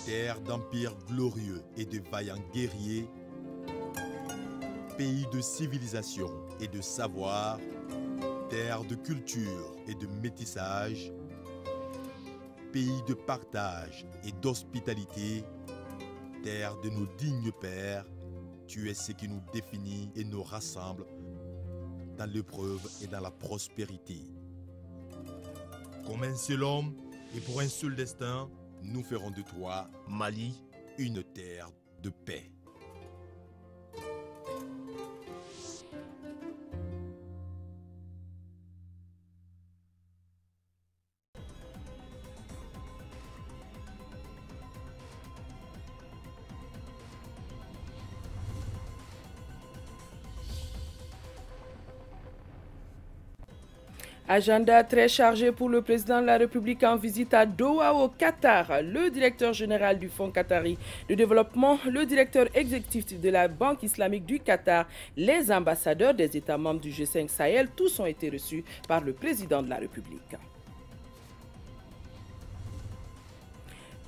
Terre d'empires glorieux et de vaillants guerriers, pays de civilisation et de savoir, terre de culture et de métissage, pays de partage et d'hospitalité, terre de nos dignes pères, tu es ce qui nous définit et nous rassemble dans l'épreuve et dans la prospérité. Comme un seul homme et pour un seul destin, nous ferons de toi, Mali, une terre de paix. Agenda très chargé pour le président de la République en visite à Doha au Qatar. Le directeur général du Fonds qatari de développement, le directeur exécutif de la Banque islamique du Qatar, les ambassadeurs des États membres du G5 Sahel, tous ont été reçus par le président de la République.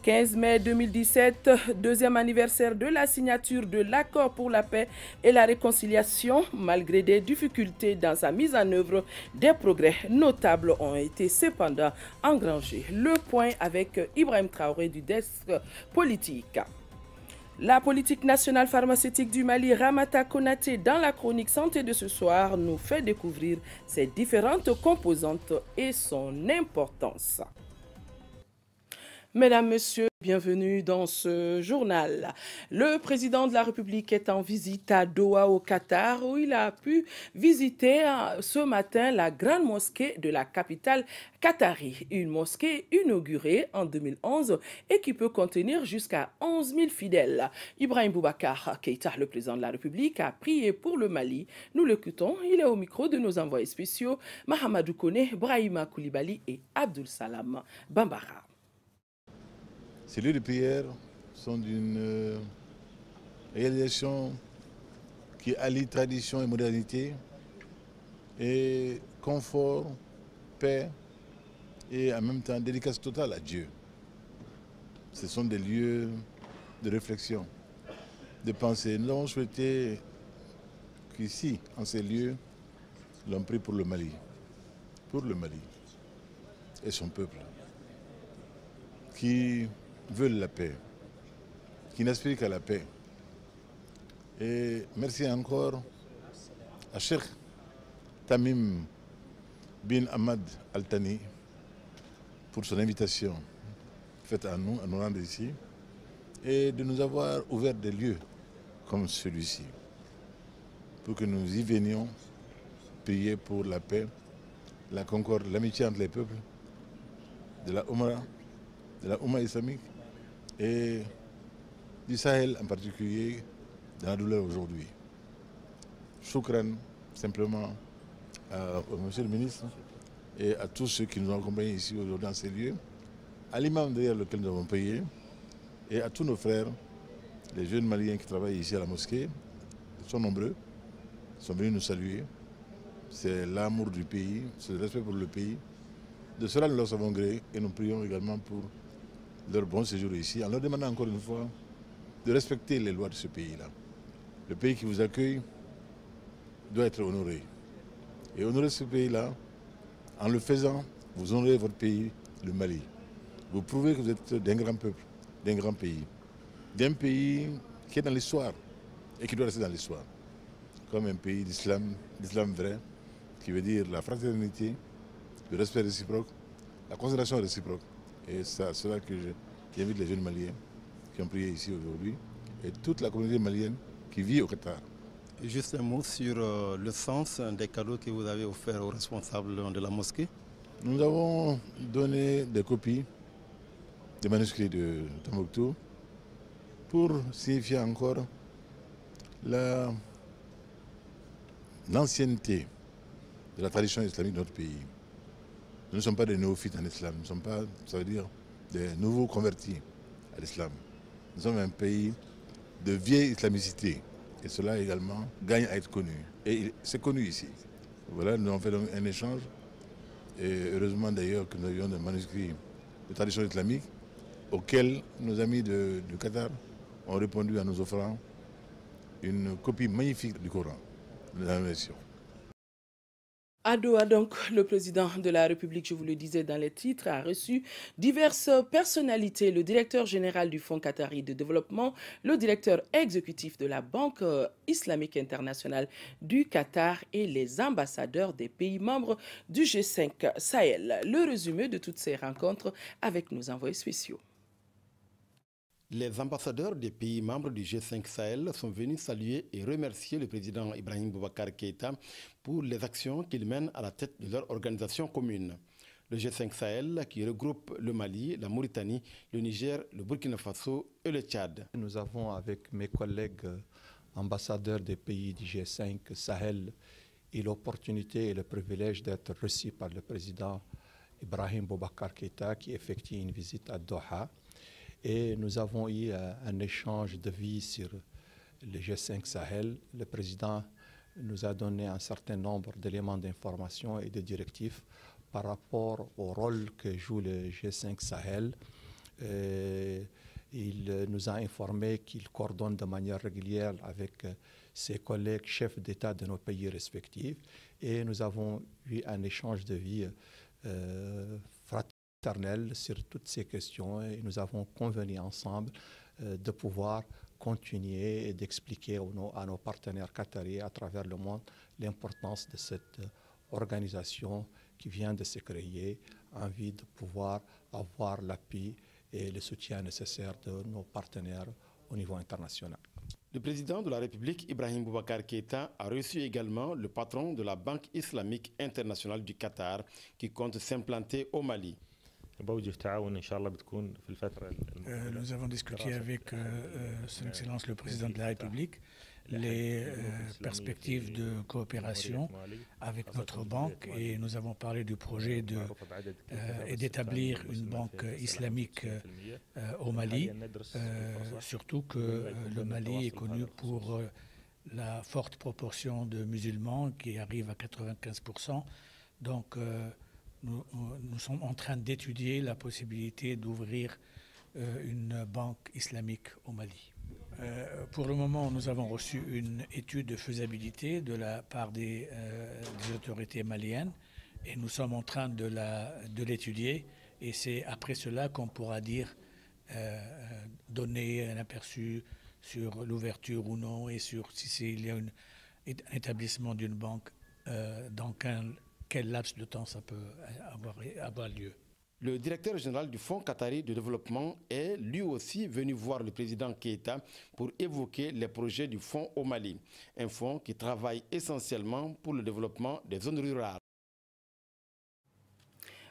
15 mai 2017, deuxième anniversaire de la signature de l'accord pour la paix et la réconciliation. Malgré des difficultés dans sa mise en œuvre, des progrès notables ont été cependant engrangés. Le point avec Ibrahim Traoré du desk politique. La politique nationale pharmaceutique du Mali, Ramata Konaté, dans la chronique santé de ce soir, nous fait découvrir ses différentes composantes et son importance. Mesdames, Messieurs, bienvenue dans ce journal. Le président de la République est en visite à Doha au Qatar où il a pu visiter ce matin la grande mosquée de la capitale qatari. Une mosquée inaugurée en 2011 et qui peut contenir jusqu'à 11 000 fidèles. Ibrahim Boubacar Keïta, le président de la République, a prié pour le Mali. Nous l'écoutons, il est au micro de nos envoyés spéciaux Mahamadou Kone, Brahima Koulibaly et Abdul Salam Bambara. Ces lieux de prière sont d'une réalisation qui allie tradition et modernité, et confort, paix et en même temps dédicace totale à Dieu. Ce sont des lieux de réflexion, de pensée. Nous avons souhaité qu'ici, en ces lieux, l'on prie pour le Mali et son peuple, qui veulent la paix, qui n'aspirent qu'à la paix. Et merci encore à Cheikh Tamim bin Ahmad Al-Thani pour son invitation faite à nous rendre ici, et de nous avoir ouvert des lieux comme celui-ci, pour que nous y venions prier pour la paix, la concorde, l'amitié entre les peuples, de la Oumma islamique, et du Sahel en particulier, dans la douleur aujourd'hui. Choukran simplement au monsieur le ministre et à tous ceux qui nous ont accompagnés ici aujourd'hui dans ces lieux, à l'imam derrière lequel nous avons prié, et à tous nos frères, les jeunes Maliens qui travaillent ici à la mosquée. Ils sont nombreux, ils sont venus nous saluer. C'est l'amour du pays, c'est le respect pour le pays. De cela, nous leur avons gré et nous prions également pour leur bon séjour ici, en leur demandant encore une fois de respecter les lois de ce pays-là. Le pays qui vous accueille doit être honoré. Et honorer ce pays-là, en le faisant, vous honorez votre pays, le Mali. Vous prouvez que vous êtes d'un grand peuple, d'un grand pays. D'un pays qui est dans l'histoire et qui doit rester dans l'histoire. Comme un pays d'islam vrai, qui veut dire la fraternité, le respect réciproque, la considération réciproque. Et c'est à cela que j'invite les jeunes Maliens qui ont prié ici aujourd'hui et toute la communauté malienne qui vit au Qatar. Et juste un mot sur le sens des cadeaux que vous avez offerts aux responsables de la mosquée. Nous avons donné des copies des manuscrits de Tombouctou pour signifier encore l'ancienneté de la tradition islamique de notre pays. Nous ne sommes pas des néophytes en islam, nous ne sommes pas, ça veut dire, des nouveaux convertis à l'islam. Nous sommes un pays de vieille islamicité, et cela également gagne à être connu. Et c'est connu ici. Voilà, nous avons fait donc un échange, et heureusement d'ailleurs que nous avions des manuscrits de tradition islamique, auquel nos amis du Qatar ont répondu en nous offrant une copie magnifique du Coran de la version. À Doha, donc, le président de la République, je vous le disais dans les titres, a reçu diverses personnalités, le directeur général du Fonds qatari de développement, le directeur exécutif de la Banque islamique internationale du Qatar et les ambassadeurs des pays membres du G5 Sahel. Le résumé de toutes ces rencontres avec nos envoyés spéciaux. Les ambassadeurs des pays membres du G5 Sahel sont venus saluer et remercier le président Ibrahim Boubacar Keïta pour les actions qu'il mène à la tête de leur organisation commune. Le G5 Sahel qui regroupe le Mali, la Mauritanie, le Niger, le Burkina Faso et le Tchad. Nous avons avec mes collègues ambassadeurs des pays du G5 Sahel eu l'opportunité et le privilège d'être reçus par le président Ibrahim Boubacar Keïta qui effectue une visite à Doha. Et nous avons eu un échange de vues sur le G5 Sahel. Le président nous a donné un certain nombre d'éléments d'information et de directives par rapport au rôle que joue le G5 Sahel. Il nous a informé qu'il coordonne de manière régulière avec ses collègues chefs d'État de nos pays respectifs. Et nous avons eu un échange de vues fraternel sur toutes ces questions et nous avons convenu ensemble de pouvoir continuer et d'expliquer à nos partenaires qataris à travers le monde l'importance de cette organisation qui vient de se créer, envie de pouvoir avoir l'appui et le soutien nécessaire de nos partenaires au niveau international. Le président de la République, Ibrahim Boubacar Keïta, a reçu également le patron de la Banque islamique internationale du Qatar qui compte s'implanter au Mali. Nous avons discuté avec Son Excellence le Président de la République les perspectives de coopération avec notre banque et nous avons parlé du projet d'établir une banque islamique au Mali, surtout que le Mali est connu pour la forte proportion de musulmans qui arrive à 95%. Donc, nous sommes en train d'étudier la possibilité d'ouvrir une banque islamique au Mali. Pour le moment, nous avons reçu une étude de faisabilité de la part des autorités maliennes et nous sommes en train de l'étudier et c'est après cela qu'on pourra donner un aperçu sur l'ouverture ou non et sur s'il y a un établissement d'une banque dans quel laps de temps ça peut avoir lieu. Le directeur général du Fonds qatari de développement est lui aussi venu voir le président Keïta pour évoquer les projets du fonds au Mali, un fonds qui travaille essentiellement pour le développement des zones rurales.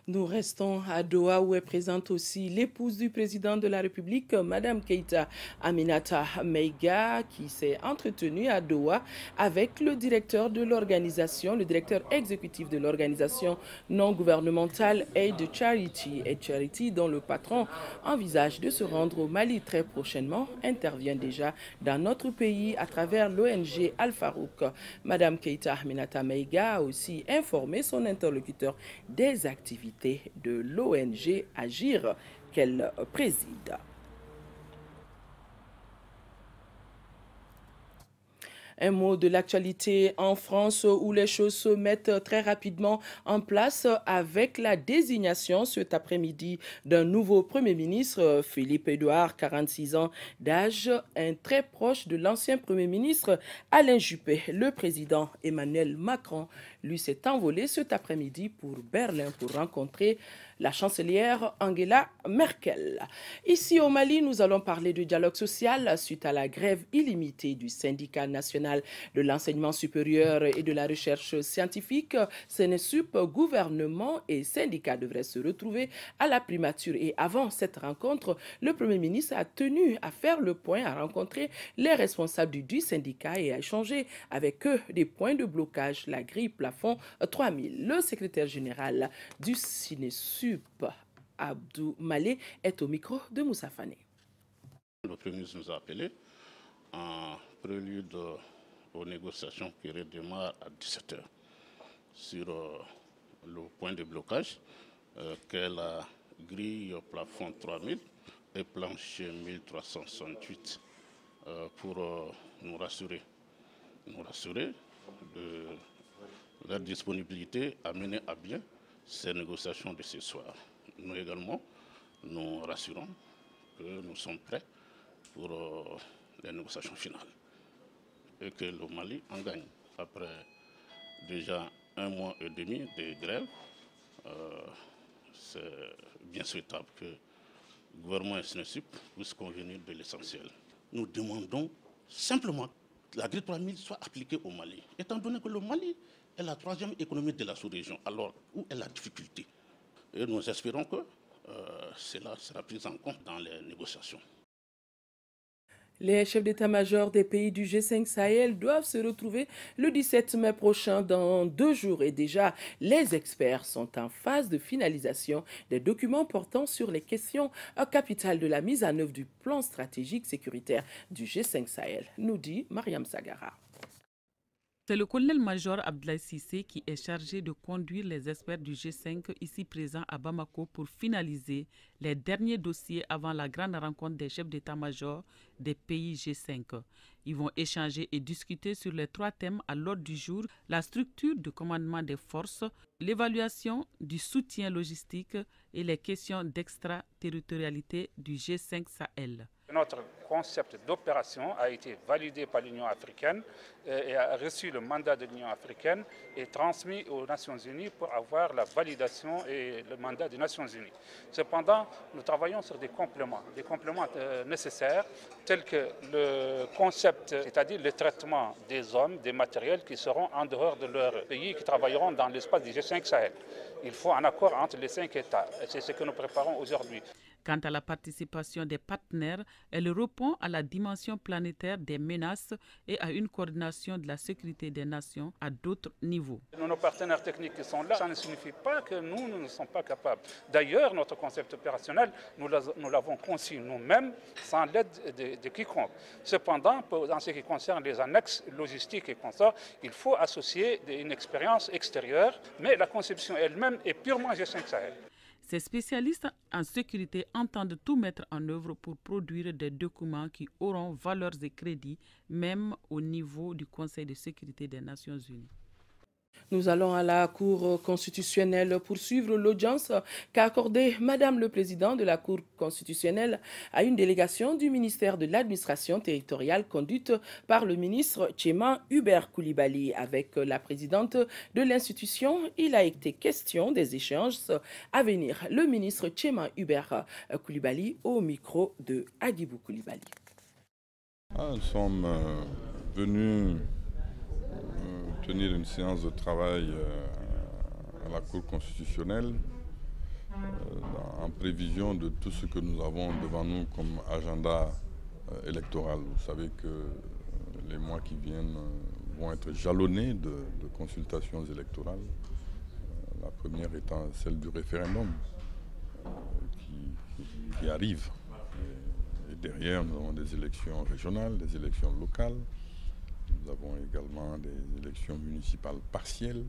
Nous restons à Doha où est présente aussi l'épouse du président de la République, Madame Keïta Aminata Meiga, qui s'est entretenue à Doha avec le directeur de l'organisation, le directeur exécutif de l'organisation non gouvernementale Aid Charity, dont le patron envisage de se rendre au Mali très prochainement, intervient déjà dans notre pays à travers l'ONG Al-Farouk. Madame Keïta Aminata Meiga a aussi informé son interlocuteur des activités de l'ONG Agir qu'elle préside. Un mot de l'actualité en France où les choses se mettent très rapidement en place avec la désignation cet après-midi d'un nouveau Premier ministre, Philippe Édouard, 46 ans d'âge, un très proche de l'ancien Premier ministre Alain Juppé. Le président Emmanuel Macron, lui, s'est envolé cet après-midi pour Berlin pour rencontrer la chancelière Angela Merkel. Ici au Mali, nous allons parler de dialogue social suite à la grève illimitée du syndicat national de l'enseignement supérieur et de la recherche scientifique. Sénésup, gouvernement et syndicats devraient se retrouver à la primature. Et avant cette rencontre, le Premier ministre a tenu à faire le point, à rencontrer les responsables du syndicat et à échanger avec eux des points de blocage, la grille plafond 3000. Le secrétaire général du Sénésup, Abdou Malé, est au micro de Moussa Fane. Le Premier ministre nous a appelés en prélude aux négociations qui redémarrent à 17h sur le point de blocage qu'est la grille plafond 3000 et plancher 1368 pour nous rassurer de leur disponibilité à mener à bien ces négociations de ce soir. Nous également, nous rassurons que nous sommes prêts pour les négociations finales et que le Mali en gagne. Après déjà 1 mois et demi de grève, c'est bien souhaitable que le gouvernement SNSUP puisse convenir de l'essentiel. Nous demandons simplement que la grille 3000 soit appliquée au Mali, étant donné que le Mali est la 3e économie de la sous-région, alors où est la difficulté. Et nous espérons que cela sera pris en compte dans les négociations. Les chefs d'état-major des pays du G5 Sahel doivent se retrouver le 17 mai prochain dans 2 jours et déjà les experts sont en phase de finalisation des documents portant sur les questions capitales de la mise en œuvre du plan stratégique sécuritaire du G5 Sahel, nous dit Mariam Sagara. C'est le colonel-major Abdoulaye Cissé qui est chargé de conduire les experts du G5 ici présents à Bamako pour finaliser les derniers dossiers avant la grande rencontre des chefs d'état-major des pays G5. Ils vont échanger et discuter sur les 3 thèmes à l'ordre du jour: la structure de commandement des forces, l'évaluation du soutien logistique et les questions d'extraterritorialité du G5 Sahel. Notre concept d'opération a été validé par l'Union africaine et a reçu le mandat de l'Union africaine et transmis aux Nations Unies pour avoir la validation et le mandat des Nations Unies. Cependant, nous travaillons sur des compléments nécessaires tels que le concept, c'est-à-dire le traitement des hommes, des matériels qui seront en dehors de leur pays, qui travailleront dans l'espace du G5 Sahel. Il faut un accord entre les 5 États et c'est ce que nous préparons aujourd'hui. Quant à la participation des partenaires, elle répond à la dimension planétaire des menaces et à une coordination de la sécurité des nations à d'autres niveaux. Nos partenaires techniques qui sont là, ça ne signifie pas que nous ne sommes pas capables. D'ailleurs, notre concept opérationnel, nous l'avons conçu nous-mêmes sans l'aide de quiconque. Cependant, dans ce qui concerne les annexes logistiques et consorts, il faut associer une expérience extérieure, mais la conception elle-même est purement G5 Sahel. Ces spécialistes en sécurité entendent tout mettre en œuvre pour produire des documents qui auront valeurs et crédits, même au niveau du Conseil de sécurité des Nations Unies. Nous allons à la Cour constitutionnelle poursuivre l'audience qu'a accordée Madame le Président de la Cour constitutionnelle à une délégation du ministère de l'Administration territoriale conduite par le ministre Tchéma Hubert Koulibaly. Avec la présidente de l'institution, il a été question des échéances à venir. Le ministre Tchéma Hubert Koulibaly au micro de Agibou Koulibaly. Nous sommes venus tenir une séance de travail à la Cour constitutionnelle en prévision de tout ce que nous avons devant nous comme agenda électoral. Vous savez que les mois qui viennent vont être jalonnés de consultations électorales, la première étant celle du référendum qui arrive. Et derrière, nous avons des élections régionales, des élections locales. Nous avons également des élections municipales partielles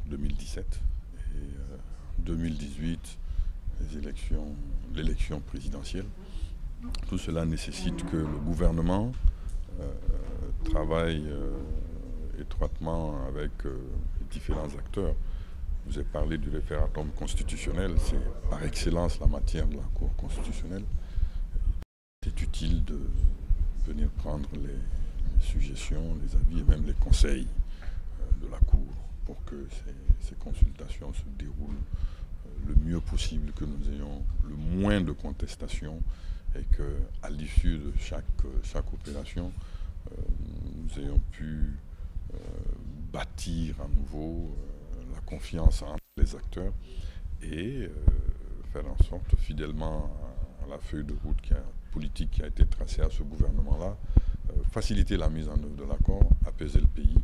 en 2017 et 2018, l'élection présidentielle. Tout cela nécessite que le gouvernement travaille étroitement avec les différents acteurs. Je vous ai parlé du référendum constitutionnel, c'est par excellence la matière de la Cour constitutionnelle. C'est utile de venir prendre les suggestions, les avis et même les conseils de la Cour pour que ces consultations se déroulent le mieux possible, que nous ayons le moins de contestations et qu'à l'issue de chaque opération, nous ayons pu bâtir à nouveau la confiance entre les acteurs et faire en sorte, fidèlement à la feuille de route politique qui a été tracée à ce gouvernement-là, faciliter la mise en œuvre de l'accord, apaiser le pays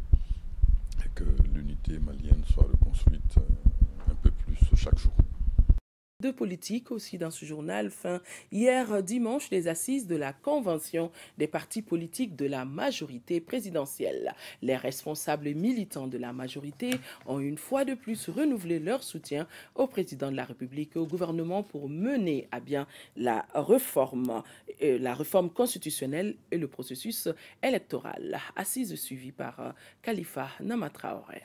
et que l'unité malienne soit reconstruite un peu plus chaque jour. de politique aussi dans ce journal. Fin hier dimanche, les assises de la convention des partis politiques de la majorité présidentielle. Les responsables militants de la majorité ont une fois de plus renouvelé leur soutien au président de la République et au gouvernement pour mener à bien la réforme constitutionnelle et le processus électoral. Assises suivies par Khalifa Namatraoré.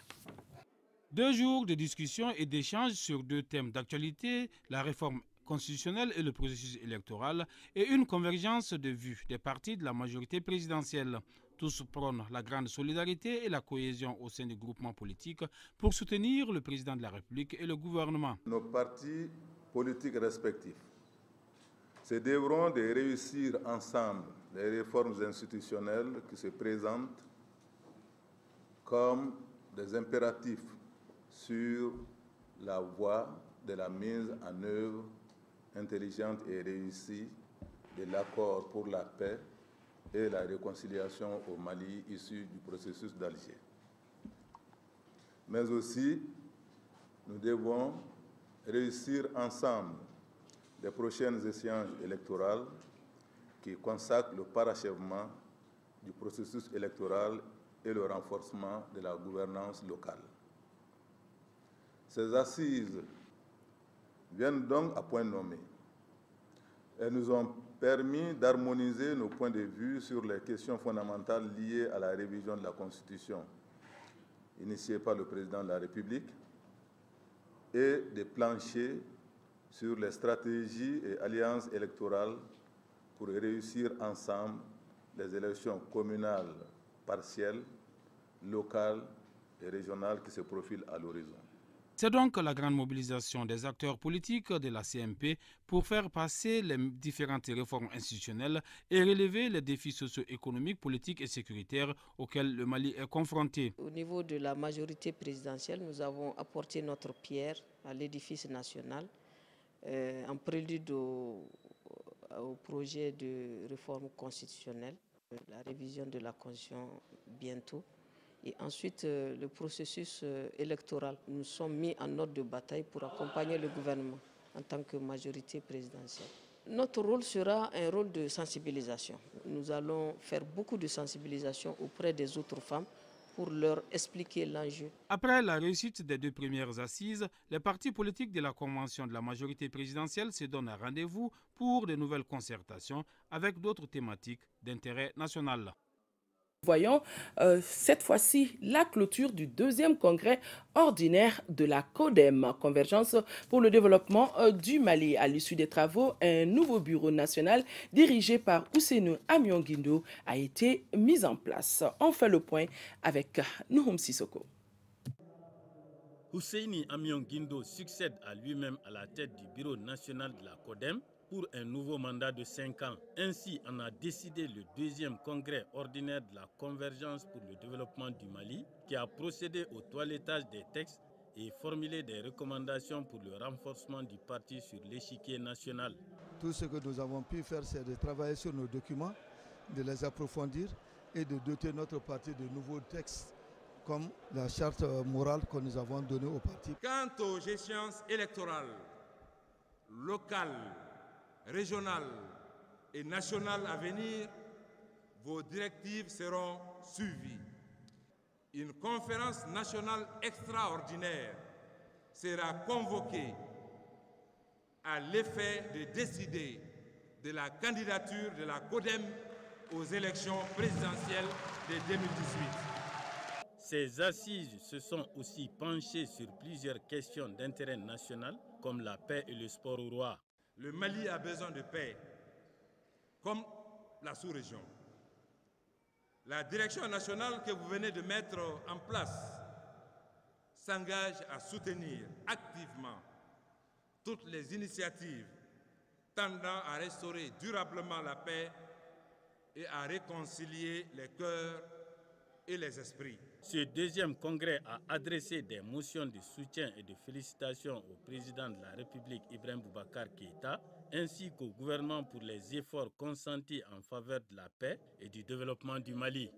2 jours de discussion et d'échanges sur 2 thèmes d'actualité, la réforme constitutionnelle et le processus électoral, et une convergence de vues des partis de la majorité présidentielle. Tous prônent la grande solidarité et la cohésion au sein du groupement politique pour soutenir le président de la République et le gouvernement. Nos partis politiques respectifs se devront de réussir ensemble les réformes institutionnelles qui se présentent comme des impératifs sur la voie de la mise en œuvre intelligente et réussie de l'accord pour la paix et la réconciliation au Mali issu du processus d'Alger. Mais aussi, nous devons réussir ensemble les prochaines échéances électorales qui consacrent le parachèvement du processus électoral et le renforcement de la gouvernance locale. Ces assises viennent donc à point nommé. Elles nous ont permis d'harmoniser nos points de vue sur les questions fondamentales liées à la révision de la Constitution, initiée par le président de la République, et de plancher sur les stratégies et alliances électorales pour réussir ensemble les élections communales partielles, locales et régionales qui se profilent à l'horizon. C'est donc la grande mobilisation des acteurs politiques de la CMP pour faire passer les différentes réformes institutionnelles et relever les défis socio-économiques, politiques et sécuritaires auxquels le Mali est confronté. Au niveau de la majorité présidentielle, nous avons apporté notre pierre à l'édifice national en prélude au projet de réforme constitutionnelle, la révision de la Constitution bientôt. Et ensuite, le processus électoral. Nous sommes mis en ordre de bataille pour accompagner le gouvernement en tant que majorité présidentielle. Notre rôle sera un rôle de sensibilisation. Nous allons faire beaucoup de sensibilisation auprès des autres femmes pour leur expliquer l'enjeu. Après la réussite des 2 premières assises, les partis politiques de la convention de la majorité présidentielle se donnent un rendez-vous pour de nouvelles concertations avec d'autres thématiques d'intérêt national. Voyons cette fois-ci la clôture du 2e congrès ordinaire de la CODEM, Convergence pour le développement du Mali. À l'issue des travaux, un nouveau bureau national dirigé par Ousseynou Amion-Guindo a été mis en place. On fait le point avec Nouhoum Sissoko. Ousseynou Amion-Guindo succède à lui-même à la tête du bureau national de la CODEM pour un nouveau mandat de 5 ans. Ainsi en a décidé le 2e congrès ordinaire de la Convergence pour le développement du Mali, qui a procédé au toilettage des textes et formulé des recommandations pour le renforcement du parti sur l'échiquier national. Tout ce que nous avons pu faire, c'est de travailler sur nos documents, de les approfondir et de doter notre parti de nouveaux textes, comme la charte morale que nous avons donnée au parti. Quant aux échéances électorales, locales, régionales et nationales à venir, vos directives seront suivies. Une conférence nationale extraordinaire sera convoquée à l'effet de décider de la candidature de la CODEM aux élections présidentielles de 2018. Ces assises se sont aussi penchées sur plusieurs questions d'intérêt national, comme la paix et le sport au roi. Le Mali a besoin de paix, comme la sous-région. La direction nationale que vous venez de mettre en place s'engage à soutenir activement toutes les initiatives tendant à restaurer durablement la paix et à réconcilier les cœurs et les esprits. Ce 2e congrès a adressé des motions de soutien et de félicitations au président de la République Ibrahim Boubacar Keïta ainsi qu'au gouvernement pour les efforts consentis en faveur de la paix et du développement du Mali.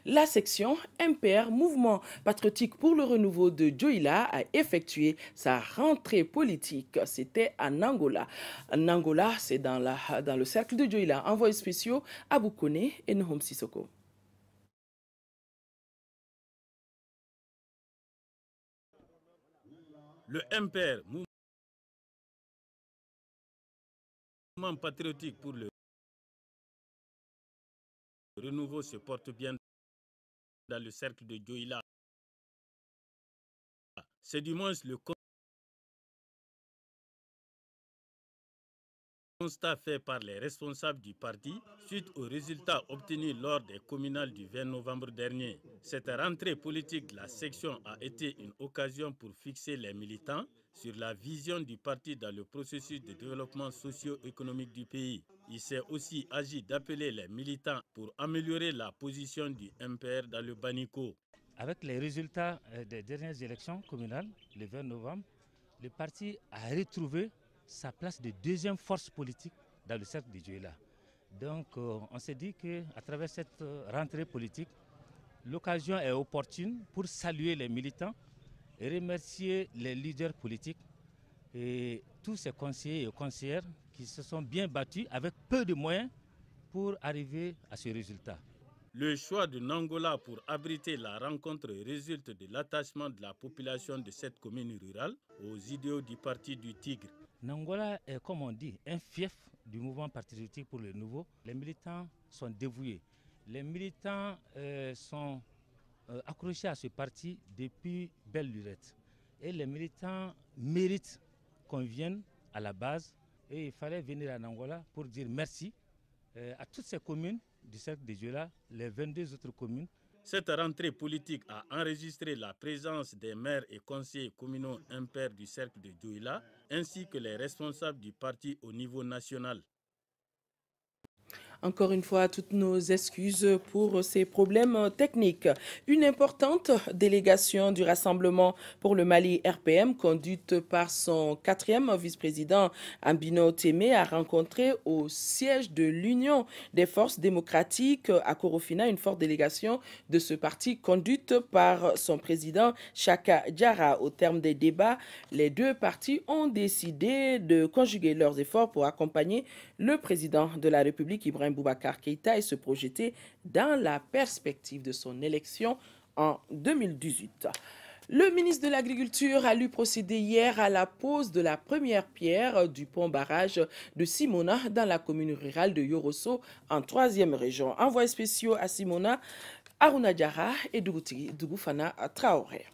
La section MPR, Mouvement patriotique pour le renouveau de Dioïla, a effectué sa rentrée politique. C'était en Angola. En Angola, c'est dans le cercle de Dioïla. Envoyés spéciaux à Boukone et Nohom Sissoko. Le MPR, Mouvement patriotique pour le renouveau, se porte bien dans le cercle de Dioïla. C'est du moins le constat fait par les responsables du parti suite aux résultats obtenus lors des communales du 20 novembre dernier. Cette rentrée politique de la section a été une occasion pour fixer les militants sur la vision du parti dans le processus de développement socio-économique du pays. Il s'est aussi agi d'appeler les militants pour améliorer la position du MPR dans le Banico. Avec les résultats des dernières élections communales, le 20 novembre, le parti a retrouvé sa place de deuxième force politique dans le cercle de Dioïla. Donc on s'est dit qu'à travers cette rentrée politique, l'occasion est opportune pour saluer les militants et remercier les leaders politiques et tous ces conseillers et conseillères qui se sont bien battus avec peu de moyens pour arriver à ce résultat. Le choix de Nangola pour abriter la rencontre résulte de l'attachement de la population de cette commune rurale aux idéaux du parti du Tigre. Nangola est, comme on dit, un fief du mouvement patriotique pour le nouveau. Les militants sont dévoués. Les militants sont accrochés à ce parti depuis belle lurette. Et les militants méritent qu'on vienne à la base. Et il fallait venir à Nangola pour dire merci à toutes ces communes du cercle de Dioïla, les 22 autres communes. Cette rentrée politique a enregistré la présence des maires et conseillers communaux impairs du cercle de Dioïla, ainsi que les responsables du parti au niveau national. Encore une fois, toutes nos excuses pour ces problèmes techniques. Une importante délégation du Rassemblement pour le Mali RPM, conduite par son 4e vice-président Ambino Témé, a rencontré au siège de l'Union des forces démocratiques à Korofina une forte délégation de ce parti conduite par son président Chaka Diarra. Au terme des débats, les deux partis ont décidé de conjuguer leurs efforts pour accompagner le président de la République, Ibrahim Boubacar Keïta, et se projeter dans la perspective de son élection en 2018. Le ministre de l'Agriculture a lui procédé hier à la pose de la première pierre du pont-barrage de Simona dans la commune rurale de Yorosso en 3e région. Envoyés spéciaux à Simona, Aruna Diarra et Dougoufana Traoré.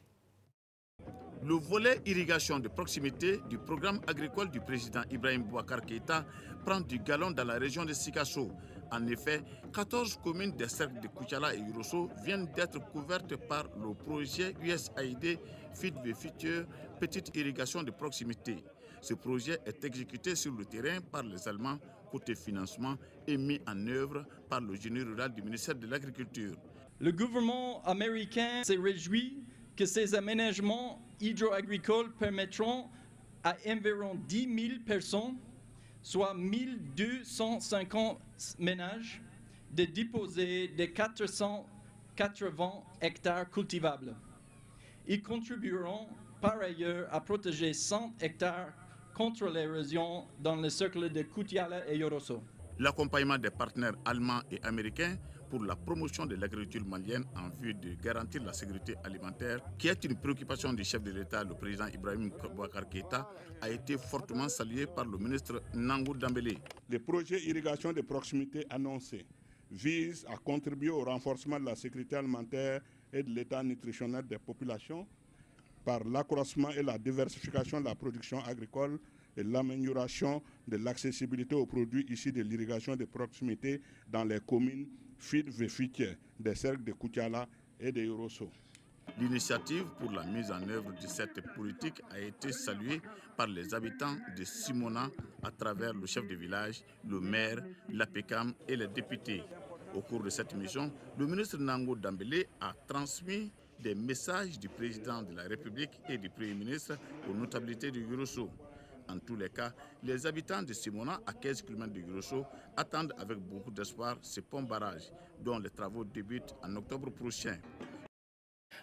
Le volet irrigation de proximité du programme agricole du président Ibrahim Boubacar Keïta prend du galon dans la région de Sikasso. En effet, 14 communes des cercles de Koutiala et Yorosso viennent d'être couvertes par le projet USAID Feed the Future, petite irrigation de proximité. Ce projet est exécuté sur le terrain par les Allemands côté financement et mis en œuvre par le génie rural du ministère de l'Agriculture. Le gouvernement américain s'est réjoui que ces aménagements hydro-agricoles permettront à environ 10 000 personnes, soit 1250 ménages, de déposer des 480 hectares cultivables. Ils contribueront par ailleurs à protéger 100 hectares contre l'érosion dans le cercle de Koutiala et Yorosso. L'accompagnement des partenaires allemands et américains pour la promotion de l'agriculture malienne en vue de garantir la sécurité alimentaire, qui est une préoccupation du chef de l'État, le président Ibrahim Boubacar Keïta, a été fortement salué par le ministre Nangou Dambélé. Les projets irrigation de proximité annoncés visent à contribuer au renforcement de la sécurité alimentaire et de l'état nutritionnel des populations par l'accroissement et la diversification de la production agricole et l'amélioration de l'accessibilité aux produits issus de l'irrigation de proximité dans les communes Feed the Future des cercles de Koutiala et de Yorosso. L'initiative pour la mise en œuvre de cette politique a été saluée par les habitants de Simona à travers le chef de village, le maire, l'APECAM et les députés. Au cours de cette mission, le ministre Nangou Dambélé a transmis des messages du président de la République et du Premier ministre aux notabilités de Yorosso. En tous les cas, les habitants de Simona, à 15 km de Grosso, attendent avec beaucoup d'espoir ce pont-barrage, dont les travaux débutent en octobre prochain.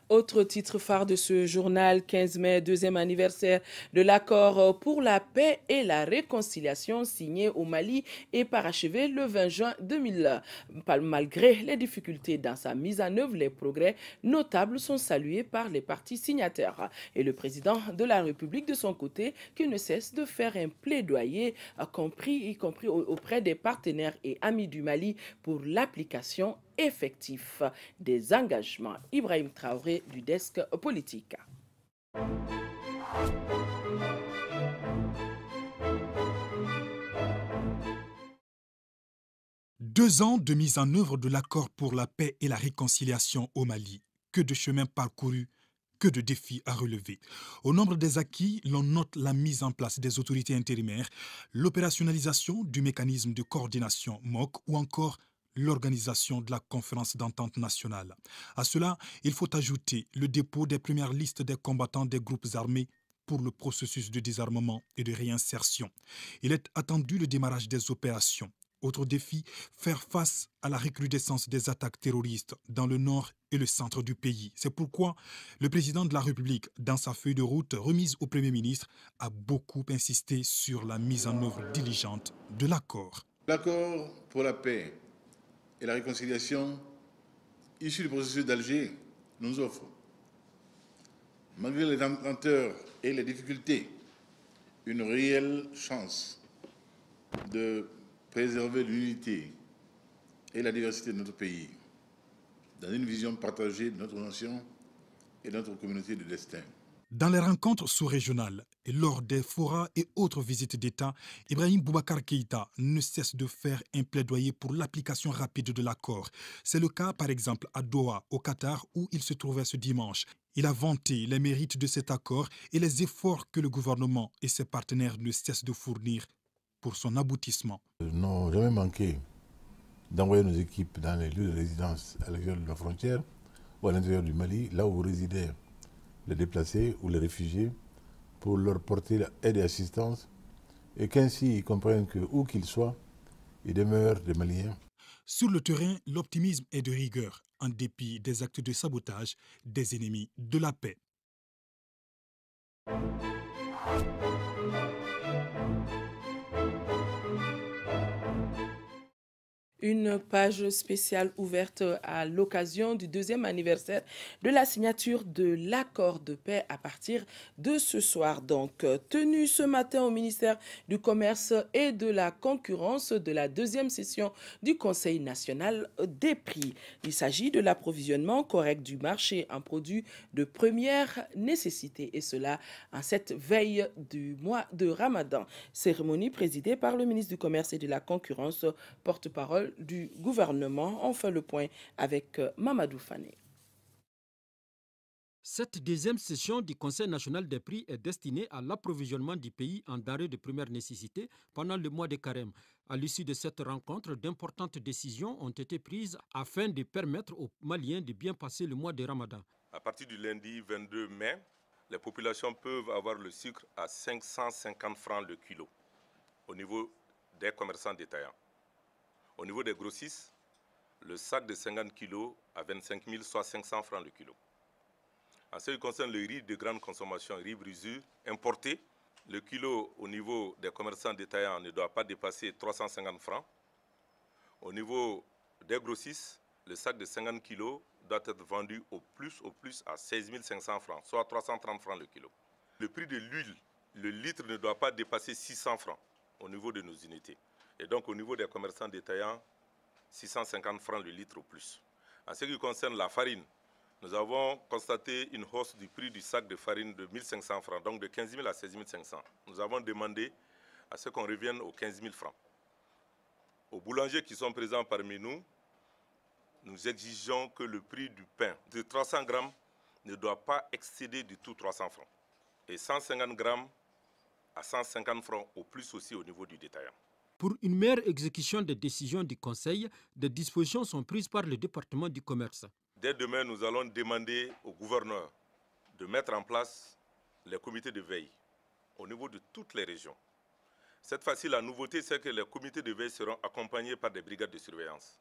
Autre titre phare de ce journal, 15 mai, deuxième anniversaire de l'accord pour la paix et la réconciliation signé au Mali et parachevé le 20 juin 2000. Malgré les difficultés dans sa mise en œuvre, les progrès notables sont salués par les parties signataires. Et le président de la République, de son côté, qui ne cesse de faire un plaidoyer, y compris auprès des partenaires et amis du Mali, pour l'application effectif des engagements. Ibrahim Traoré du desk politique. Deux ans de mise en œuvre de l'accord pour la paix et la réconciliation au Mali. Que de chemins parcourus, que de défis à relever. Au nombre des acquis, l'on note la mise en place des autorités intérimaires, l'opérationnalisation du mécanisme de coordination MOC ou encore l'organisation de la conférence d'entente nationale. À cela, il faut ajouter le dépôt des premières listes des combattants des groupes armés pour le processus de désarmement et de réinsertion. Il est attendu le démarrage des opérations. Autre défi, faire face à la recrudescence des attaques terroristes dans le nord et le centre du pays. C'est pourquoi le président de la République, dans sa feuille de route remise au Premier ministre, a beaucoup insisté sur la mise en œuvre diligente de l'accord. L'accord pour la paix et la réconciliation issu du processus d'Alger nous offre, malgré les lenteurs et les difficultés, une réelle chance de préserver l'unité et la diversité de notre pays dans une vision partagée de notre nation et de notre communauté de destin. Dans les rencontres sous-régionales et lors des forats et autres visites d'État, Ibrahim Boubacar Keïta ne cesse de faire un plaidoyer pour l'application rapide de l'accord. C'est le cas, par exemple, à Doha, au Qatar, où il se trouvait ce dimanche. Il a vanté les mérites de cet accord et les efforts que le gouvernement et ses partenaires ne cessent de fournir pour son aboutissement. Nous n'avons jamais manqué d'envoyer nos équipes dans les lieux de résidence à l'extérieur de la frontière ou à l'intérieur du Mali, là où résidaient les déplacés ou les réfugiés, pour leur porter aide et assistance, et qu'ainsi ils comprennent que, où qu'ils soient, ils demeurent des Maliens. Sur le terrain, l'optimisme est de rigueur, en dépit des actes de sabotage des ennemis de la paix. Une page spéciale ouverte à l'occasion du deuxième anniversaire de la signature de l'accord de paix à partir de ce soir. Donc, tenu ce matin au ministère du Commerce et de la Concurrence de la deuxième session du Conseil national des prix. Il s'agit de l'approvisionnement correct du marché en produits de première nécessité, et cela en cette veille du mois de Ramadan. Cérémonie présidée par le ministre du Commerce et de la Concurrence, porte-parole du gouvernement. On fait le point avec Mamadou Fané. Cette deuxième session du Conseil national des prix est destinée à l'approvisionnement du pays en denrées de première nécessité pendant le mois de Carême. À l'issue de cette rencontre, d'importantes décisions ont été prises afin de permettre aux Maliens de bien passer le mois de Ramadan. À partir du lundi 22 mai, les populations peuvent avoir le sucre à 550 francs le kilo au niveau des commerçants détaillants. Au niveau des grossistes, le sac de 50 kg à 25 000, soit 500 francs le kilo. En ce qui concerne le riz de grande consommation, riz brisure importé, le kilo au niveau des commerçants détaillants ne doit pas dépasser 350 francs. Au niveau des grossistes, le sac de 50 kg doit être vendu au plus à 16 500 francs, soit 330 francs le kilo. Le prix de l'huile, le litre ne doit pas dépasser 600 francs au niveau de nos unités. Et donc au niveau des commerçants détaillants, 650 francs le litre au plus. En ce qui concerne la farine, nous avons constaté une hausse du prix du sac de farine de 1 500 francs, donc de 15 000 à 16 500. Nous avons demandé à ce qu'on revienne aux 15 000 francs. Aux boulangers qui sont présents parmi nous, nous exigeons que le prix du pain de 300 grammes ne doit pas excéder du tout 300 francs. Et 150 grammes à 150 francs au plus aussi au niveau du détaillant. Pour une meilleure exécution des décisions du Conseil, des dispositions sont prises par le département du commerce. Dès demain, nous allons demander au gouverneur de mettre en place les comités de veille au niveau de toutes les régions. Cette fois-ci, la nouveauté, c'est que les comités de veille seront accompagnés par des brigades de surveillance,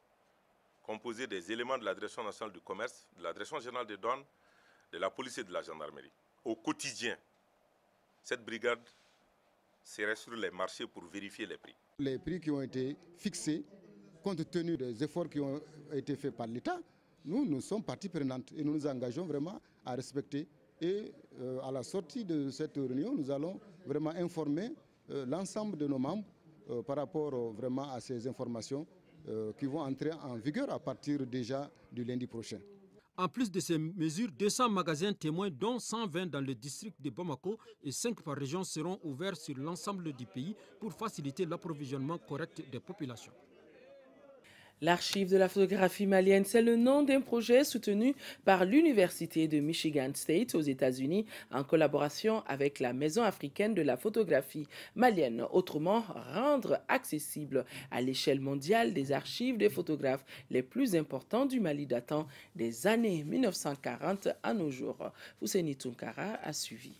composées des éléments de la Direction nationale du commerce, de la Direction générale des douanes, de la police et de la gendarmerie. Au quotidien, cette brigade serait sur les marchés pour vérifier les prix. Les prix qui ont été fixés, compte tenu des efforts qui ont été faits par l'État, nous sommes partie prenante et nous nous engageons vraiment à respecter. Et à la sortie de cette réunion, nous allons vraiment informer l'ensemble de nos membres par rapport vraiment à ces informations qui vont entrer en vigueur à partir déjà du lundi prochain. En plus de ces mesures, 200 magasins témoins, dont 120 dans le district de Bamako et 5 par région, seront ouverts sur l'ensemble du pays pour faciliter l'approvisionnement correct des populations. L'Archive de la photographie malienne, c'est le nom d'un projet soutenu par l'Université de Michigan State aux États-Unis en collaboration avec la Maison africaine de la photographie malienne. Autrement, rendre accessible à l'échelle mondiale des archives des photographes les plus importants du Mali datant des années 1940 à nos jours. Fousseini Tunkara a suivi.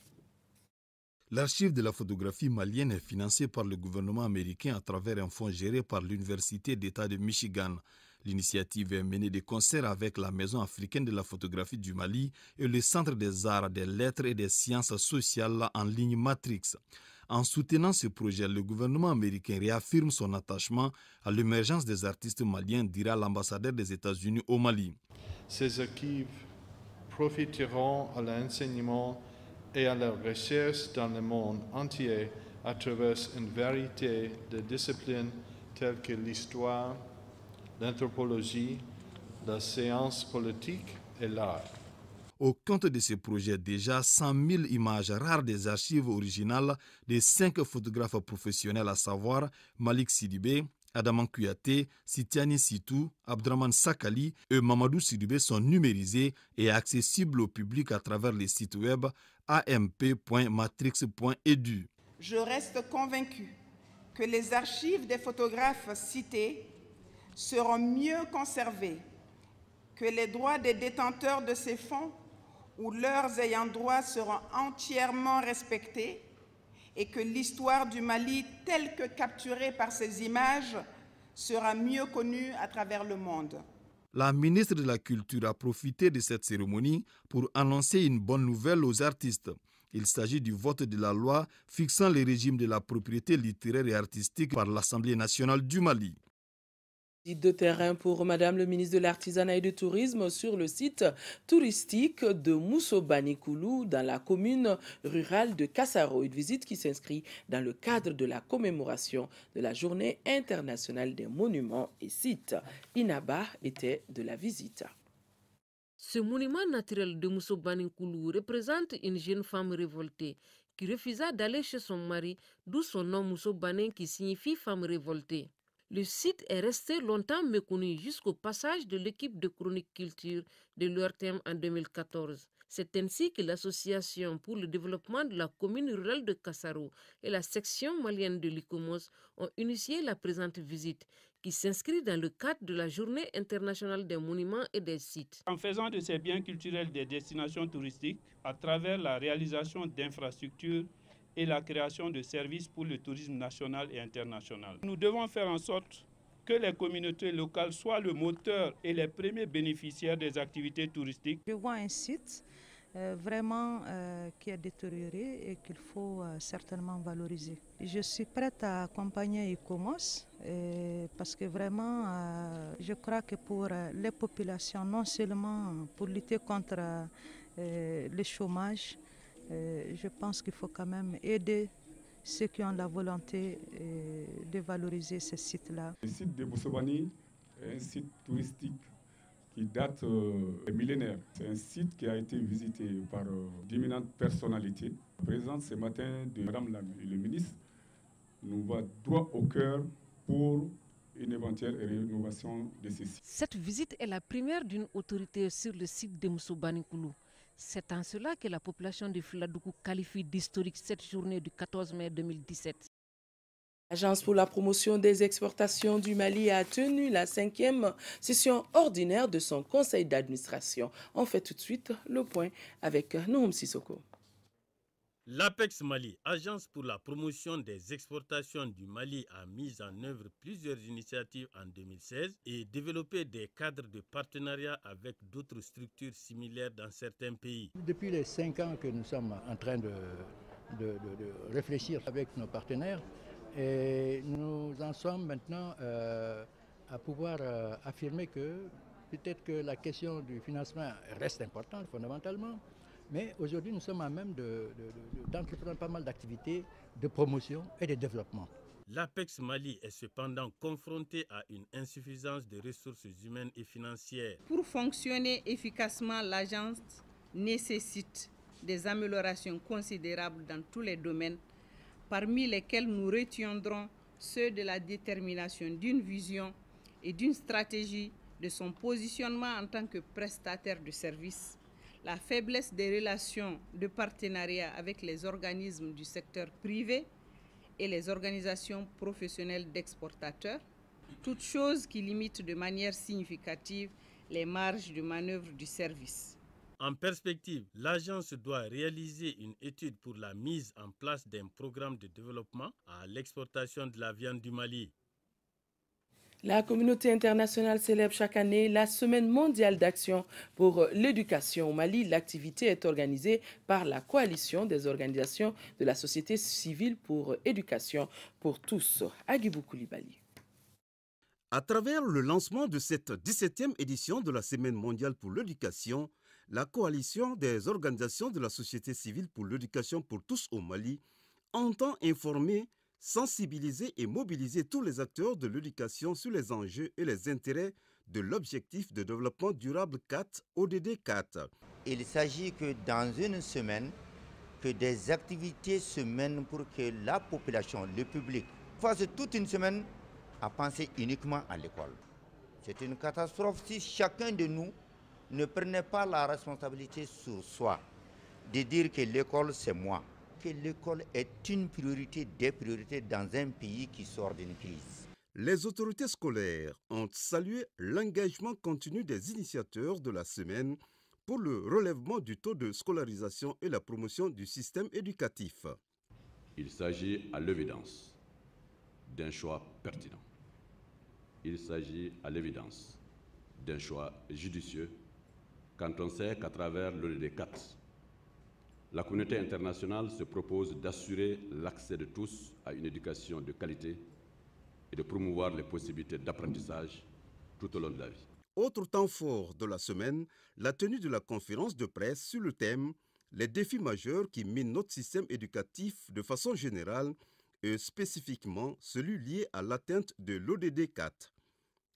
L'archive de la photographie malienne est financée par le gouvernement américain à travers un fonds géré par l'Université d'État de Michigan. L'initiative est menée de concert avec la Maison africaine de la photographie du Mali et le Centre des arts, des lettres et des sciences sociales en ligne Matrix. En soutenant ce projet, le gouvernement américain réaffirme son attachement à l'émergence des artistes maliens, dira l'ambassadeur des États-Unis au Mali. Ces archives profiteront à l'enseignement et à la recherche dans le monde entier à travers une variété de disciplines telles que l'histoire, l'anthropologie, la science politique et l'art. Au compte de ce projet, déjà 100 000 images rares des archives originales des 5 photographes professionnels, à savoir Malik Sidibé, Adaman Kouyaté, Sitiani Sitou, Abdraman Sakali et Mamadou Sidibé sont numérisés et accessibles au public à travers les sites web amp.matrix.edu. Je reste convaincu que les archives des photographes cités seront mieux conservées, que les droits des détenteurs de ces fonds ou leurs ayants droit seront entièrement respectés et que l'histoire du Mali, telle que capturée par ces images, sera mieux connue à travers le monde. La ministre de la Culture a profité de cette cérémonie pour annoncer une bonne nouvelle aux artistes. Il s'agit du vote de la loi fixant le régime de la propriété littéraire et artistique par l'Assemblée nationale du Mali. Visite de terrain pour Madame le ministre de l'Artisanat et du Tourisme sur le site touristique de Moussobani-Koulou dans la commune rurale de Kassaro. Une visite qui s'inscrit dans le cadre de la commémoration de la Journée internationale des monuments et sites. Inaba était de la visite. Ce monument naturel de Moussobani-Koulou représente une jeune femme révoltée qui refusa d'aller chez son mari, d'où son nom Moussobani qui signifie femme révoltée. Le site est resté longtemps méconnu jusqu'au passage de l'équipe de Chronique Culture de l'URTM en 2014. C'est ainsi que l'Association pour le développement de la commune rurale de Kassaro et la section malienne de l'ICOMOS ont initié la présente visite qui s'inscrit dans le cadre de la Journée internationale des monuments et des sites. En faisant de ces biens culturels des destinations touristiques à travers la réalisation d'infrastructures et la création de services pour le tourisme national et international. Nous devons faire en sorte que les communautés locales soient le moteur et les premiers bénéficiaires des activités touristiques. Je vois un site vraiment qui est détérioré et qu'il faut certainement valoriser. Je suis prête à accompagner ICOMOS parce que vraiment je crois que pour les populations, non seulement pour lutter contre le chômage, je pense qu'il faut quand même aider ceux qui ont la volonté de valoriser ces sites-là. Le site de Moussobani est un site touristique qui date des millénaires. C'est un site qui a été visité par d'éminentes personnalités. Présente ce matin de Madame le ministre nous va droit au cœur pour une éventuelle rénovation de ces sites. Cette visite est la première d'une autorité sur le site de Moussobani-Koulou. C'est en cela que la population de Filadoukou qualifie d'historique cette journée du 14 mai 2017. L'Agence pour la promotion des exportations du Mali a tenu la 5e session ordinaire de son conseil d'administration. On fait tout de suite le point avec Noum Sissoko. L'APEX Mali, agence pour la promotion des exportations du Mali, a mis en œuvre plusieurs initiatives en 2016 et développé des cadres de partenariat avec d'autres structures similaires dans certains pays. Depuis les 5 ans que nous sommes en train de réfléchir avec nos partenaires, et nous en sommes maintenant à pouvoir affirmer que peut-être que la question du financement reste importante fondamentalement, mais aujourd'hui nous sommes à même d'entreprendre pas mal d'activités de promotion et de développement. L'APEX Mali est cependant confronté à une insuffisance de ressources humaines et financières. Pour fonctionner efficacement, l'agence nécessite des améliorations considérables dans tous les domaines, parmi lesquels nous retiendrons ceux de la détermination d'une vision et d'une stratégie, de son positionnement en tant que prestataire de services, la faiblesse des relations de partenariat avec les organismes du secteur privé et les organisations professionnelles d'exportateurs, toutes choses qui limitent de manière significative les marges de manœuvre du service. En perspective, l'agence doit réaliser une étude pour la mise en place d'un programme de développement à l'exportation de la viande du Mali. La communauté internationale célèbre chaque année la Semaine mondiale d'action pour l'éducation au Mali. L'activité est organisée par la coalition des organisations de la société civile pour éducation pour tous. Agibou Koulibaly. À travers le lancement de cette 17e édition de la Semaine mondiale pour l'éducation, la coalition des organisations de la société civile pour l'éducation pour tous au Mali entend informer, sensibiliser et mobiliser tous les acteurs de l'éducation sur les enjeux et les intérêts de l'objectif de développement durable 4, ODD 4. Il s'agit que dans une semaine, que des activités se mènent pour que la population, le public, fasse toute une semaine à penser uniquement à l'école. C'est une catastrophe si chacun de nous ne prenait pas la responsabilité sur soi de dire que l'école c'est moi, que l'école est une priorité des priorités dans un pays qui sort d'une crise. Les autorités scolaires ont salué l'engagement continu des initiateurs de la semaine pour le relèvement du taux de scolarisation et la promotion du système éducatif. Il s'agit à l'évidence d'un choix pertinent. Il s'agit à l'évidence d'un choix judicieux quand on sait qu'à travers l'ODD 4, la communauté internationale se propose d'assurer l'accès de tous à une éducation de qualité et de promouvoir les possibilités d'apprentissage tout au long de la vie. Autre temps fort de la semaine, la tenue de la conférence de presse sur le thème « Les défis majeurs qui minent notre système éducatif de façon générale et spécifiquement celui lié à l'atteinte de l'ODD 4 ».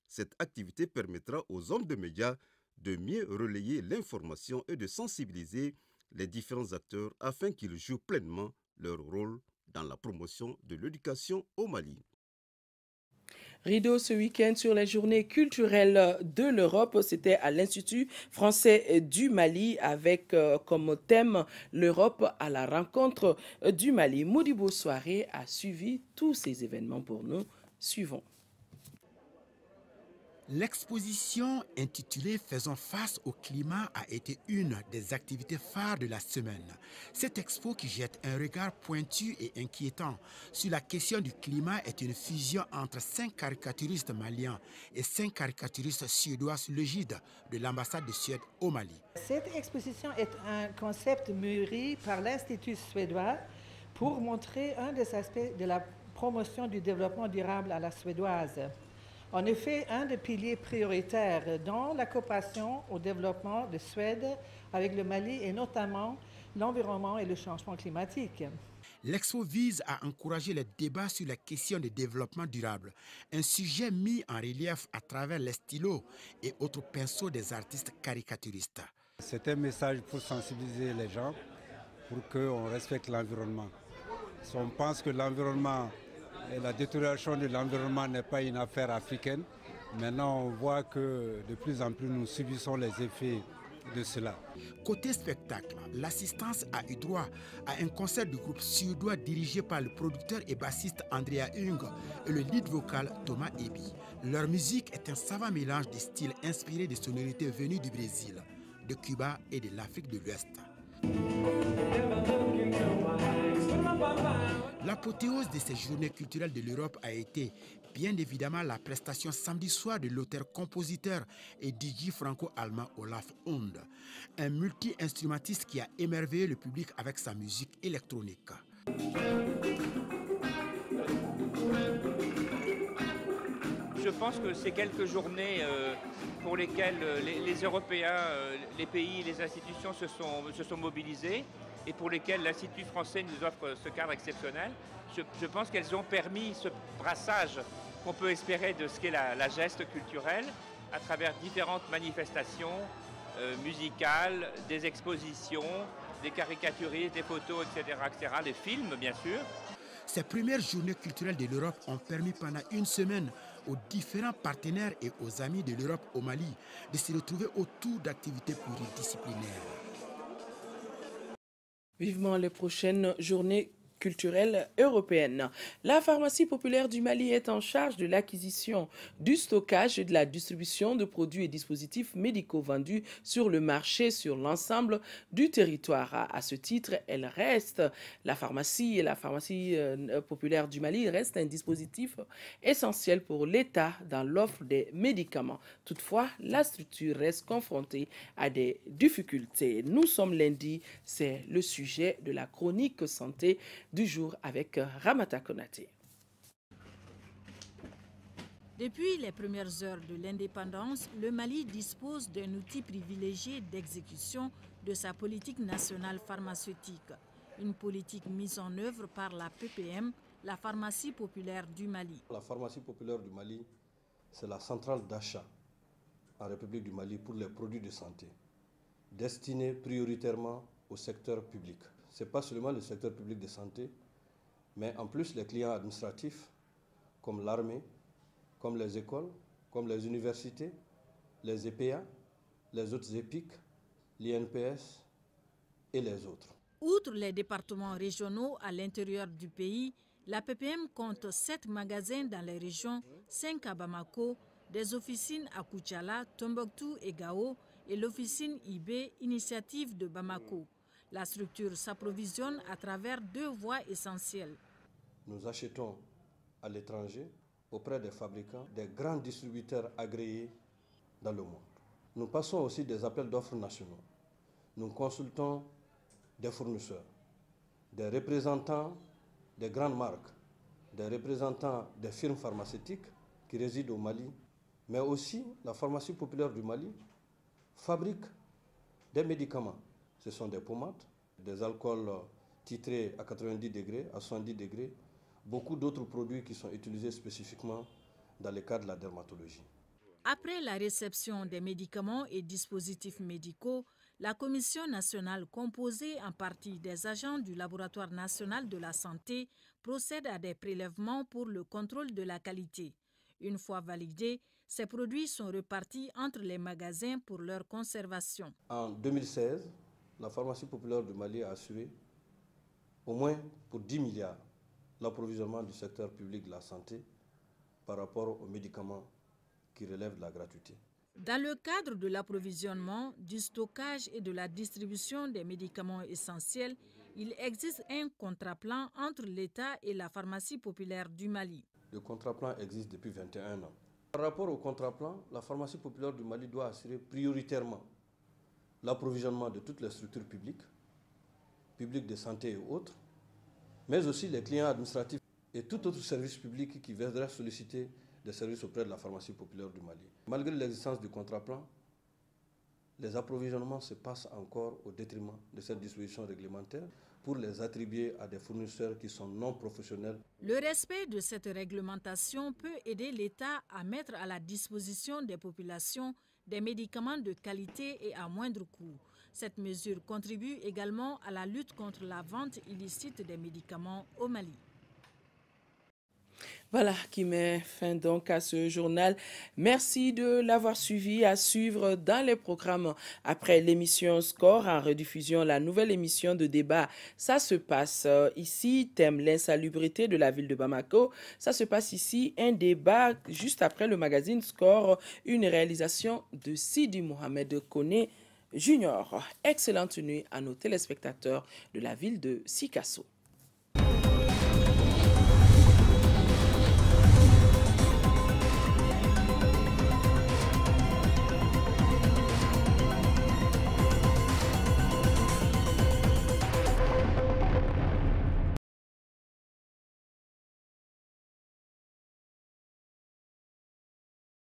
Cette activité permettra aux hommes de médias de mieux relayer l'information et de sensibiliser les différents acteurs afin qu'ils jouent pleinement leur rôle dans la promotion de l'éducation au Mali. Rideau ce week-end sur les journées culturelles de l'Europe, c'était à l'Institut français du Mali avec comme thème l'Europe à la rencontre du Mali. Modibo Soirée a suivi tous ces événements pour nous. Suivons. L'exposition intitulée « Faisons face au climat » a été une des activités phares de la semaine. Cette expo qui jette un regard pointu et inquiétant sur la question du climat est une fusion entre 5 caricaturistes maliens et 5 caricaturistes suédois sous l'égide de l'ambassade de Suède au Mali. Cette exposition est un concept mûri par l'Institut suédois pour montrer un des aspects de la promotion du développement durable à la suédoise. En effet, un des piliers prioritaires dans la coopération au développement de Suède avec le Mali est notamment l'environnement et le changement climatique. L'expo vise à encourager les débats sur la question du développement durable, un sujet mis en relief à travers les stylos et autres pinceaux des artistes caricaturistes. C'est un message pour sensibiliser les gens pour qu'on respecte l'environnement. Si on pense que l'environnement et la détérioration de l'environnement n'est pas une affaire africaine, maintenant on voit que de plus en plus nous subissons les effets de cela. Côté spectacle, l'assistance a eu droit à un concert du groupe suédois dirigé par le producteur et bassiste Andrea Ung et le lead vocal Thomas Ebi. Leur musique est un savant mélange de styles inspirés de sonorités venues du Brésil, de Cuba et de l'Afrique de l'Ouest. L'apothéose de ces journées culturelles de l'Europe a été bien évidemment la prestation samedi soir de l'auteur-compositeur et DJ franco-allemand Olaf Hund, un multi-instrumentiste qui a émerveillé le public avec sa musique électronique. Je pense que ces quelques journées pour lesquelles les Européens, les pays, les institutions se sont mobilisés et pour lesquelles l'Institut français nous offre ce cadre exceptionnel, je pense qu'elles ont permis ce brassage qu'on peut espérer de ce qu'est la geste culturelle à travers différentes manifestations musicales, des expositions, des caricaturistes, des photos, etc., des films bien sûr. Ces premières journées culturelles de l'Europe ont permis pendant une semaine aux différents partenaires et aux amis de l'Europe au Mali de se retrouver autour d'activités pluridisciplinaires. Vivement les prochaines journées culturelle européenne. La pharmacie populaire du Mali est en charge de l'acquisition, du stockage et de la distribution de produits et dispositifs médicaux vendus sur le marché sur l'ensemble du territoire. À ce titre, la pharmacie populaire du Mali reste un dispositif essentiel pour l'État dans l'offre des médicaments. Toutefois, la structure reste confrontée à des difficultés. Nous sommes lundi, c'est le sujet de la chronique santé du jour avec Ramata Konaté. Depuis les premières heures de l'indépendance, le Mali dispose d'un outil privilégié d'exécution de sa politique nationale pharmaceutique. Une politique mise en œuvre par la PPM, la pharmacie populaire du Mali. La pharmacie populaire du Mali, c'est la centrale d'achat en République du Mali pour les produits de santé, destinés prioritairement au secteur public. Ce n'est pas seulement le secteur public de santé, mais en plus les clients administratifs, comme l'armée, comme les écoles, comme les universités, les EPA, les autres EPIC, l'INPS et les autres. Outre les départements régionaux à l'intérieur du pays, la PPM compte 7 magasins dans les régions, 5 à Bamako, des officines à Koutchala, Tombouctou et Gao et l'officine IB, initiative de Bamako. La structure s'approvisionne à travers 2 voies essentielles. Nous achetons à l'étranger auprès des fabricants, des grands distributeurs agréés dans le monde. Nous passons aussi des appels d'offres nationaux. Nous consultons des fournisseurs, des représentants des grandes marques, des représentants des firmes pharmaceutiques qui résident au Mali, mais aussi la pharmacie populaire du Mali fabrique des médicaments. Ce sont des pommades, des alcools titrés à 90 degrés, à 70 degrés, beaucoup d'autres produits qui sont utilisés spécifiquement dans le cadre de la dermatologie. Après la réception des médicaments et dispositifs médicaux, la Commission nationale, composée en partie des agents du Laboratoire national de la santé, procède à des prélèvements pour le contrôle de la qualité. Une fois validés, ces produits sont repartis entre les magasins pour leur conservation. En 2016, la pharmacie populaire du Mali a assuré au moins pour 10 milliards l'approvisionnement du secteur public de la santé par rapport aux médicaments qui relèvent de la gratuité. Dans le cadre de l'approvisionnement, du stockage et de la distribution des médicaments essentiels, il existe un contrat-plan entre l'État et la pharmacie populaire du Mali. Le contrat-plan existe depuis 21 ans. Par rapport au contrat-plan, la pharmacie populaire du Mali doit assurer prioritairement l'approvisionnement de toutes les structures publiques de santé et autres, mais aussi les clients administratifs et tout autre service public qui viendra solliciter des services auprès de la pharmacie populaire du Mali. Malgré l'existence du contrat-plan, les approvisionnements se passent encore au détriment de cette disposition réglementaire pour les attribuer à des fournisseurs qui sont non professionnels. Le respect de cette réglementation peut aider l'État à mettre à la disposition des populations des médicaments de qualité et à moindre coût. Cette mesure contribue également à la lutte contre la vente illicite des médicaments au Mali. Voilà qui met fin donc à ce journal. Merci de l'avoir suivi. À suivre dans les programmes après l'émission Score, en rediffusion la nouvelle émission de débat. Ça se passe ici, thème l'insalubrité de la ville de Bamako. Ça se passe ici, un débat juste après le magazine Score, une réalisation de Sidi Mohamed Koné Junior. Excellente nuit à nos téléspectateurs de la ville de Sikasso.